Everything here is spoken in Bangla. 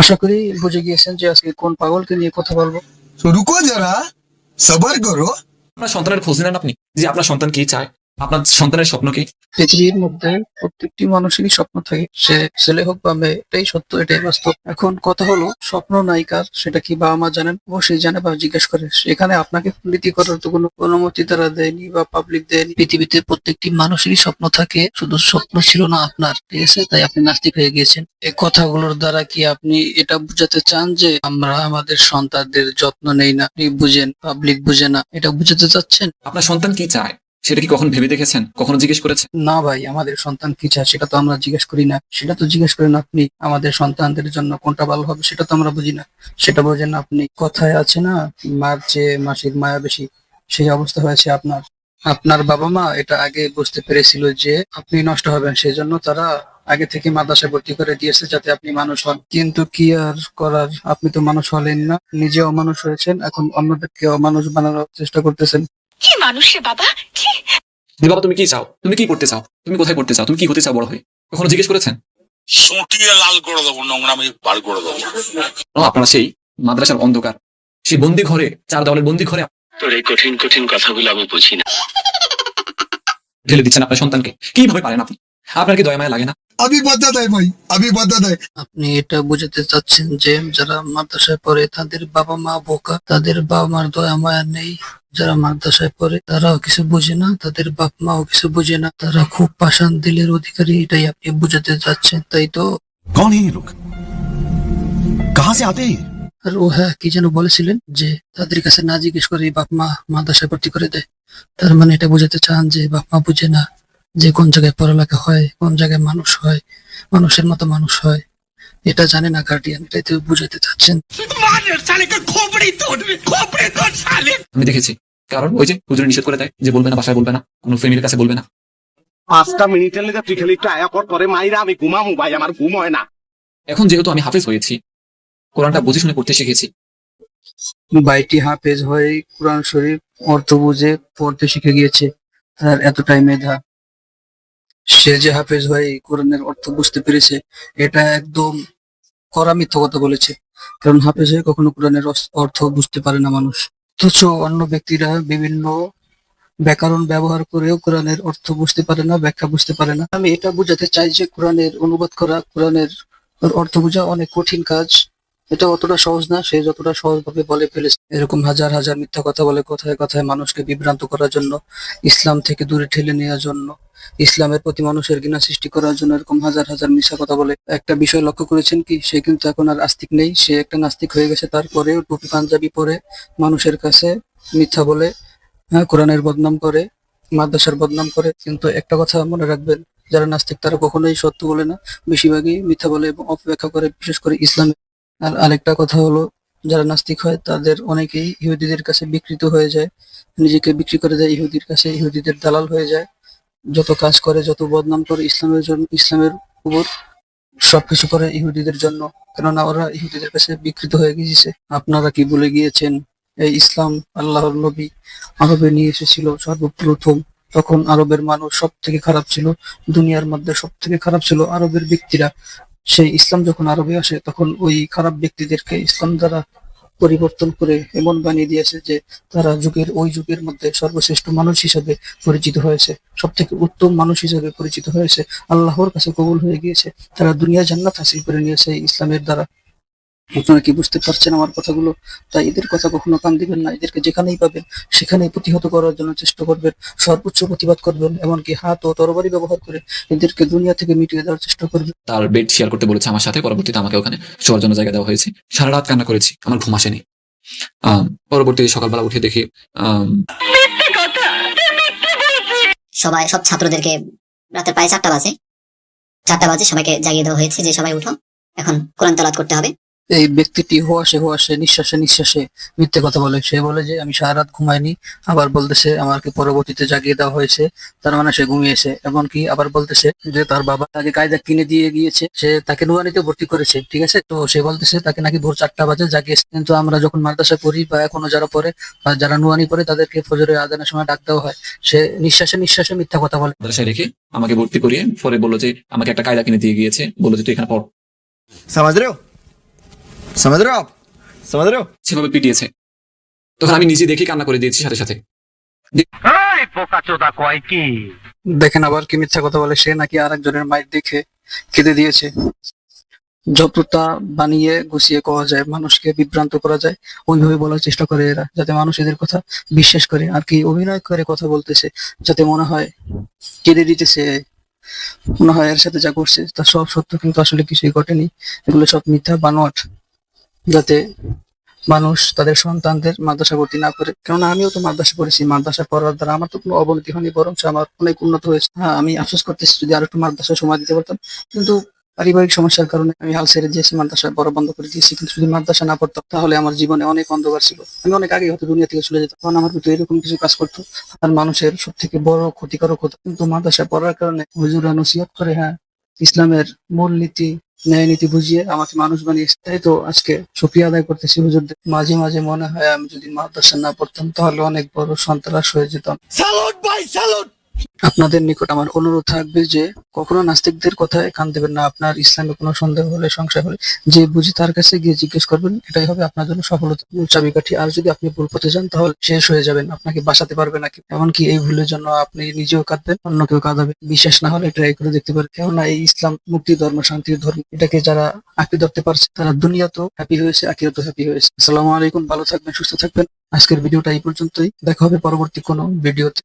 আশা করি বুঝে গিয়েছেন যে আজকে কোন পাগলকে নিয়ে কথা বলবো। तो रुको जरा सबर करो। আপনার সন্তানের খোঁজ নেন আপনি যে আপনার সন্তান কি চায়, আপনার সন্তানের স্বপ্ন কি? পৃথিবীর মধ্যে প্রত্যেকটি মানুষেরই স্বপ্ন থাকে, সে ছেলে হোক বা মেয়ে, এটাই সত্য, এটাই বাস্তব। এখন কথা হলো, স্বপ্ন নায়িকার সেটা কি বাবা মা জানেন? অবশ্যই জানে বা জিজ্ঞেস করে। এখানে আপনাকে পণ্ডিতি করার তো কোনো অনুমতি তারা দেয়নি বা পাবলিক দেয়নি। পৃথিবীতে প্রত্যেকটি মানুষেরই স্বপ্ন থাকে, শুধু স্বপ্ন ছিল না আপনার, ঠিক আছে? তাই আপনি নাস্তিক হয়ে গিয়েছেন। এই কথাগুলোর দ্বারা কি আপনি এটা বুঝাতে চান যে আমরা আমাদের সন্তানদের যত্ন নেই না, আপনি বুঝেন, পাবলিক বুঝে না, এটা বুঝাতে চাচ্ছেন? আপনার সন্তান কি চায় সেটা কি কখন ভেবে দেখেছেন, কখনো জিজ্ঞেস করেছেন? না ভাই, আমাদের সন্তান কি চায় সেটা তো আমরা জিজ্ঞেস করি না। সেটা তো জিজ্ঞেস করেন আপনি। আমাদের সন্তানদের জন্য কোনটা ভালো হবে সেটা তো আমরা বুঝি না, সেটা বোঝেন আপনি। কথায় আছে না, মার চেয়ে মাসির মায়া বেশি, সেই অবস্থা হয়েছে আপনার। আপনার বাবা মা এটা আগে বুঝতে পেরেছিল যে আপনি নষ্ট হবেন, সেই জন্য তারা আগে থেকে মাদ্রাসায় ভর্তি করে দিয়েছে যাতে আপনি মানুষ হন। কিন্তু কি আর করার, আপনি তো মানুষ হলেন না, নিজে অমানুষ হয়েছেন, এখন অন্যদেরকে অমানুষ বানানোর চেষ্টা করতেছেন। কি মানুষ রে বাবা, ছি। যে বাবা তুমি কি চাও, তুমি কি করতে চাও, তুমি কোথায় পড়তে চাও, তুমি কি হতে চাও বড় হয়ে, কখনো জিজ্ঞেস করেছেন? সুটিয়ে লাল করে দেবো, নোংরামি বার করে দেবো। আপনারা সেই মাদ্রাসার অন্ধকার, সেই বন্দি ঘরে, চার দেওয়ালের বন্দি ঘরে তোর এই কঠিন কঠিন কথাগুলো আমি বুঝি না। ঢেলে দিচ্ছেন আপনার সন্তানকে। কিভাবে পারেন আপনি? আপনার কি দয়া মায়া লাগে না? अभी बताता है भाई, अभी बताता है। আপনি এটা বোঝাতে চাচ্ছেন যে যারা মাদ্রাসায় পড়ে তাদের বাবা মা বোকা, তাদের বাবা মার দয়া মায়া নেই। যারা মাদ্রাসায় পড়ে তারাও কিছু বোঝে না, তাদের বাপ মাও কিছু বোঝে না, তারা খুব পাষাণ দিলের অধিকারী, এটাই আপনি বোঝাতে চাচ্ছেন, তাই তো? कौन है ये लोग? कहाँ से आते हैं? আর ও হ্যাঁ, কি যেন বলেছিলেন যে তাদের কাছে না জিজ্ঞেস করে বাপ মা মাদ্রাসায় ভর্তি করে দেয়। তার মানে এটা বোঝাতে চান যে বাপ মা বুঝে না যে কোন জায়গায় পড়ালেখা হয়, কোন জায়গায় মানুষ হয়, মানুষের মতো মানুষ হয়, এটা জানে না গার্ডিয়ান, এটাই তো বোঝাতে চাচ্ছেন। আমি দেখেছি, কারণ ওই যে হুজুরে নিষেধ করে দেয় যে বলবে না, বাসায় বলবে না, কোনো ফ্যামিলির কাছে বলবে না। 5টা মিনিটের লেগে তুই খালি একটু আয়া কর, পরে মাইরা আমি ঘুমামু ভাই, আমার ঘুম হয় না। এখন যেহেতু আমি হাফেজ হয়েছি, কোরআনটা বুঝে শুনে পড়তে শিখেছি, বাইটি হাফেজ হয়ে কোরআন শরীফ অর্থ বুঝে পড়তে শিখে গিয়েছে, তার এতটাই মেধা। সে যে হাফেজ হয়ে কোরআনের অর্থ বুঝতে পেরেছে, এটা একদম কড়া মিথ্যা কথা বলেছে। কারণ হাফেজ হয়ে কখনো কোরআনের অর্থ বুঝতে পারে না মানুষ। অথচ অন্য ব্যক্তিরা বিভিন্ন ব্যাকরণ ব্যবহার করেও কোরআনের অর্থ বুঝতে পারে না, ব্যাখ্যা বুঝতে পারে না। আমি এটা বোঝাতে চাই যে কোরআনের অনুবাদ করা, কোরআনের অর্থ বোঝা অনেক কঠিন কাজ। এটা অতটা সহজ না, সে যতটা সহজভাবে বলে ফেলেছে। এরকম হাজার হাজার মিথ্যা কথা বলে কথায় কথায় মানুষকে বিভ্রান্ত করার জন্য, ইসলাম থেকে দূরে ঠেলে নেওয়ার জন্য, ইসলামের প্রতি মানুষের ঘৃণা সৃষ্টি করার জন্য এরকম হাজার হাজার মিথ্যা কথা বলে। একটা বিষয় লক্ষ্য করেছেন কি, সে কিন্তু এখন আর আস্তিক নেই, সে একটা নাস্তিক হয়ে গেছে। তারপরেও টুপি পাঞ্জাবি পরে মানুষের কাছে মিথ্যা বলে, হ্যাঁ, কোরআনের বদনাম করে, মাদ্রাসার বদনাম করে। কিন্তু একটা কথা মনে রাখবেন, যারা নাস্তিক তারা কখনোই সত্য বলে না, বেশিরভাগই মিথ্যা বলে এবং অপব্যাখ্যা করে, বিশেষ করে ইসলামে। আর আরেকটা কথা হলো, যারা নাস্তিক হয় তাদের অনেকেই ইহুদিদের কাছে বিকৃত হয়ে যায়, নিজেকে বিক্রি করে দেয় ইহুদির কাছে, ইহুদিদের দালাল হয়ে যায়। যত কাজ করে, যত বদনাম করে ইসলামের জন্য, ইসলামের উপর, সবকিছু করে ইহুদিদের জন্য, কেননা ওরা ইহুদিদের কাছে বিকৃত হয়ে গিয়েছে। আপনারা কি ভুলে গিয়েছেন, এই ইসলাম আল্লাহর নবী আরবে নিয়ে এসেছিল সর্বপ্রথম? তখন আরবের মানুষ সব থেকে খারাপ ছিল, দুনিয়ার মধ্যে সব থেকে খারাপ ছিল আরবের ব্যক্তিরা। সেই ইসলাম যখন আরবে আসে তখন ওই খারাপ ব্যক্তিদেরকে ইসলাম দ্বারা পরিবর্তন করে এমন বানিয়ে দিয়েছে যে তারা ওই যুগের মধ্যে সর্বশ্রেষ্ঠ মানুষ হিসেবে পরিচিত হয়েছে, সব থেকে উত্তম মানুষ হিসেবে পরিচিত হয়েছে, আল্লাহর কাছে কবুল হয়ে গিয়েছে। তারা দুনিয়া জান্নাত হাসিল করে নিয়েছে এই ইসলামের দ্বারা। আপনারা কি বুঝতে পারছেন আমার কথাগুলো? তাই এদের কথা কখনো কান দিবেন না, এদেরকে যেখানেই পাবেন সেখানেই প্রতিহত করার জন্য চেষ্টা করবেন, সর্বোচ্চ প্রতিবাদ করবেন, এমনকি হাত ও তরবারি ব্যবহার করে এদেরকে দুনিয়া থেকে মিটিয়ে দেওয়ার চেষ্টা করবেন। তার বেড শেয়ার করতে বলেছে আমার সাথে, পরবর্তীতে আমাকে ওখানে শোয়ার জন্য জায়গা দেওয়া হয়েছে। সারা রাত কান্না করেছি, আমার ঘুম আসেনি। পরবর্তীতে সকালবেলা উঠে দেখি সব ছাত্রদেরকে রাতের প্রায় 4টা বাজে সবাইকে জাগিয়ে দেওয়া হয়েছে যে সবাই উঠো, এখন কোরআন তেলাওয়াত করতে হবে। এই ব্যক্তিটি হোয়াশে হোয়াশে, নিঃশ্বাসে নিঃশ্বাসে মিথ্যে কথা বলে। সে বলে যে আমি সারা রাত ঘুমাইনি, আবার বলতেছে আমাকে পরবর্তীতে জাগিয়ে দেওয়া হয়েছে, তার মানে সে ঘুমিয়েছে। এমনকি আবার বলতেছে যে তার বাবা তাকে কায়দা কিনে দিয়ে গিয়েছে, সে তাকে নুরানিতে ভর্তি করেছে, ঠিক আছে? তো সে বলতেছে তাকে নাকি ভোর 4টা বাজে জাগিয়েছে। কিন্তু আমরা যখন মাদ্রাসায় পড়ি বা এখনো যারা পড়ে বা যারা নুরানি পড়ে তাদেরকে ফজরের আজানের সময় ডাক দেওয়া হয়। সে নিঃশ্বাসে নিঃশ্বাসে মিথ্যা কথা বলে। মাদ্রাসায় রেখে আমাকে ভর্তি করিয়ে পরে বললো যে আমাকে একটা কায়দা কিনে দিয়ে গিয়েছে, বললো যে তুই এখানে পড়। समझ रहे हो? समझ रहे हो आप समझ रहे हो সেভাবে পিটিয়েছে। তখন আমি নিজে দেখে কান্না করে দিয়েছি সাথে সাথে। দেখেন আবার কি মিথ্যা কথা বলে, সে নাকি আরেকজনের মাইর দেখে কেঁদে দিয়েছে। যতটা বানিয়ে গুছিয়ে কওয়া যায়, মানুষকে বিভ্রান্ত করা যায়, ওইভাবে বলার চেষ্টা করে এরা, যাতে মানুষ এদের কথা বিশ্বাস করে। আর কি অভিনয় করে কথা বলতেছে, যাতে মনে হয় কেঁদে দিতেছে, মনে হয় এর সাথে যা করছে তা সব সত্য, কিন্তু আসলে কিছুই ঘটেনি। এগুলো সব মিথ্যা বানোয়াট, যাতে মানুষ তাদের সন্তানদের মাদ্রাসা ভর্তি না করে। কেননা আমিও তো মাদ্রাসা পড়েছি, মাদ্রাসা পড়ার দ্বারা আমার তো কোনো অবনতি হয়নি, বরং আমার অনেক উন্নত হয়েছে। হ্যাঁ, আমি আফসোস করতেছি যদি আরো একটু মাদ্রাসায় সময় দিতে পারতাম, কিন্তু পারিবারিক সমস্যার কারণে আমি হাল ছেড়ে দিয়েছি, মাদ্রাসা পড়া বন্ধ করে দিয়েছি। কিন্তু যদি মাদ্রাসা না পড়তাম তাহলে আমার জীবনে অনেক অন্ধকার ছিল, আমি অনেক আগে হয়তো দুনিয়া থেকে চলে যেতাম। কারণ আমার ভিতরে এরকম কিছু কাজ করতো আর মানুষের সব থেকে বড় ক্ষতিকারক হতো। কিন্তু মাদ্রাসা পড়ার কারণে হুজুররা নসিহত করে, হ্যাঁ, ইসলামের মূল নীতি ন্যায় নীতি বুঝিয়ে আমাকে মানুষ বানিয়েছে। তাই তো আজকে শুকরিয়া আদায় করতেছি হুজুরদের। মাঝে মাঝে মনে হয় আমি যদি মাদ্রাসা না পড়তাম তাহলে অনেক বড় সন্ত্রাস হয়ে যেতাম। আপনাদের নিকট আমার অনুরোধ থাকবে যে কখনো নাস্তিকদের কথায় কান দেবেন না। আপনার ইসলামে কোনো সন্দেহ হলে, সংশয় হলে, যে বুঝি তার কাছে গিয়ে জিজ্ঞেস করবেন, এটাই হবে আপনার জন্য সফলতার মূল চাবিকাঠি। আর যদি আপনি ভুল পথে যান তাহলে শেষ হয়ে যাবেন, আপনাকে বাঁচাতে পারবে না কেউ। এমনকি এই ভুলের জন্য আপনি নিজেও কাঁদবেন, অন্য কেউ কাঁদাবে। বিশ্বাস না হলে ট্রাই করে দেখতে পারেন। কেননা এই ইসলাম মুক্তি ধর্ম, শান্তির ধর্ম। এটাকে যারা আঁকড়ে ধরতে পারছে তারা দুনিয়াতেও হ্যাপি হয়েছে, আখিরাতেও হ্যাপি হয়েছে। আসসালামু আলাইকুম, ভালো থাকবেন, সুস্থ থাকবেন। আজকের ভিডিওটা এই পর্যন্তই, দেখা হবে পরবর্তী কোনো ভিডিওতে।